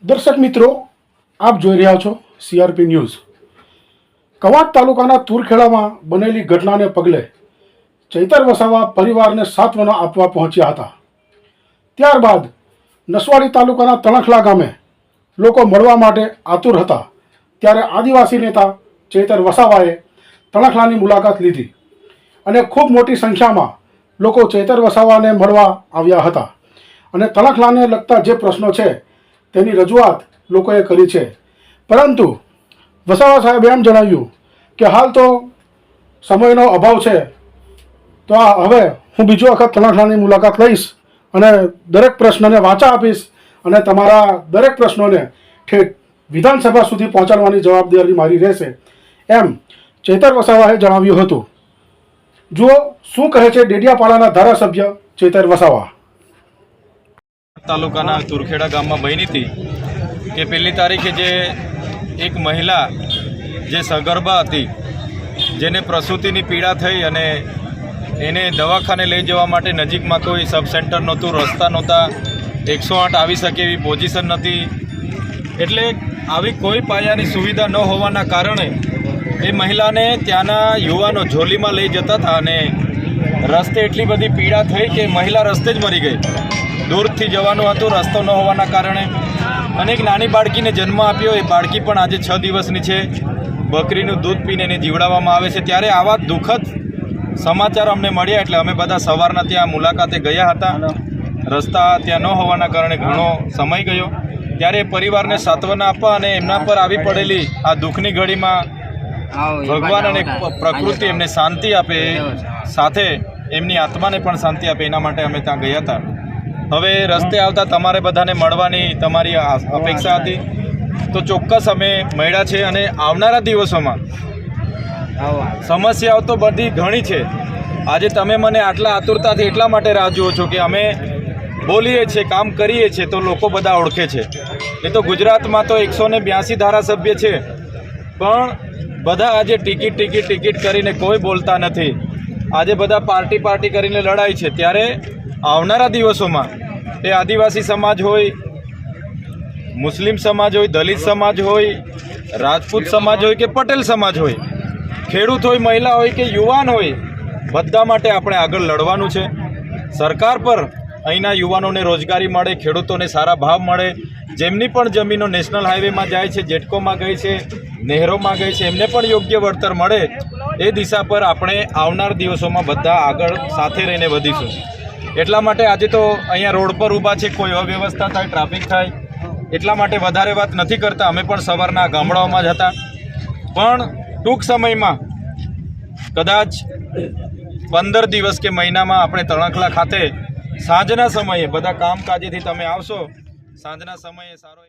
દર્શક મિત્રો, આપ જોઈ રહ્યા છો CRP ન્યૂઝ। કવાંટ તાલુકાના તુરખેડામાં બનેલી ઘટનાને પગલે ચૈતર વસાવા પરિવારને સાંત્વના આપવા પહોંચ્યા હતા। ત્યારબાદ નસવાડી તાલુકાના તણખલા ગામે લોકો મળવા માટે આતુર હતા, ત્યારે આદિવાસી નેતા ચૈતર વસાવાએ તણખલાની મુલાકાત લીધી અને ખૂબ મોટી સંખ્યામાં લોકો ચૈતર વસાવાને મળવા આવ્યા હતા અને તણખલાને લગતા જે પ્રશ્નો છે તેની રજૂઆત લોકોએ કરી છે। પરંતુ વસાવા સાહેબે એમ જણાવ્યું કે હાલ તો સમયનો અભાવ છે, તો હવે હું બીજી વખત તણખલાની મુલાકાત લઈશ અને દરેક પ્રશ્નને વાચા આપીશ અને તમારા દરેક પ્રશ્નોને ઠેઠ વિધાનસભા સુધી પહોંચાડવાની જવાબદારી મારી રહેશે, એમ ચૈતર વસાવાએ જણાવ્યું હતું। જુઓ શું કહે છે ડેડિયાપાડાના ધારાસભ્ય ચૈતર વસાવા। તાલુકાના તુરખેડા ગામમાં બની હતી કે પહેલી તારીખે જે એક મહિલા જે સગર્ભા હતી, જેને પ્રસૂતિની પીડા થઈ અને એને દવાખાને લઈ જવા માટે નજીકમાં કોઈ સબ સેન્ટર નહોતું, રસ્તા નહોતા, 108 આવી શકે એવી પોઝિશન નથી, એટલે આવી કોઈ પાયાની સુવિધા ન હોવાના કારણે એ મહિલાને ત્યાંના યુવાનો ઝોલીમાં લઈ જતા હતા અને રસ્તે એટલી બધી પીડા થઈ કે મહિલા રસ્તે જ મરી ગઈ। દૂરથી જવાનું હતું, રસ્તો ન હોવાના કારણે, અને એક નાની બાળકીને જન્મ આપ્યો। એ બાળકી પણ આજે 6 દિવસની છે, બકરીનું દૂધ પીને એને જીવડાવવામાં આવે છે। ત્યારે આવા દુઃખદ સમાચાર અમને મળ્યા એટલે અમે બધા સવારના ત્યાં મુલાકાતે ગયા હતા। રસ્તા ત્યાં ન હોવાના કારણે ઘણો સમય ગયો, ત્યારે પરિવારને સાંત્વના આપવા અને એમના પર આવી પડેલી આ દુઃખની ઘડીમાં ભગવાન અને પ્રકૃતિ એમને શાંતિ આપે, સાથે એમની આત્માને પણ શાંતિ આપે, એના માટે અમે ત્યાં ગયા હતા। હવે રસ્તે આવતા તમારે બધાને મળવાની તમારી અપેક્ષા હતી, તો ચોક્કસ અમે મળ્યા છે અને આવનારા દિવસોમાં સમસ્યાઓ તો બધી ઘણી છે। આજે તમે મને આટલા આતુરતાથી એટલા માટે રાહ જુઓ છો કે અમે બોલીએ છીએ, કામ કરીએ છીએ તો લોકો બધા ઓળખે છે। એ તો ગુજરાતમાં તો 182 ધારાસભ્ય છે, પણ બધા આજે ટિકિટ કરીને કોઈ બોલતા નથી। આજે બધા પાર્ટી કરીને લડાય છે, ત્યારે આવનારા દિવસોમાં એ આદિવાસી સમાજ હોય, મુસ્લિમ સમાજ હોય, દલિત સમાજ હોય, રાજપૂત સમાજ હોય કે પટેલ સમાજ હોય, ખેડૂત હોય, મહિલા હોય કે યુવાન હોય, બધા માટે આપણે આગળ લડવાનું છે। સરકાર પર અહીંના યુવાનોને રોજગારી મળે, ખેડૂતોને સારા ભાવ મળે, જેમની પણ જમીનો નેશનલ હાઈવેમાં જાય છે, જેટકોમાં ગઈ છે, નહેરોમાં ગઈ છે, એમને પણ યોગ્ય વળતર મળે, એ દિશા પર આપણે આવનાર દિવસોમાં બધા આગળ સાથે રહીને વધીશું। એટલા માટે આજે તો અહીંયા રોડ પર ઊભા છે, કોઈ અવ્યવસ્થા થાય, ટ્રાફિક થાય, એટલા માટે વધારે વાત નથી કરતા। અમે પણ સવારના ગામડાઓમાં જ હતા, પણ ટૂંક સમયમાં કદાચ 15 દિવસ કે મહિનામાં આપણે તણખલા ખાતે સાંજના સમયે બધા કામકાજેથી તમે આવશો, સાંજના સમયે સારો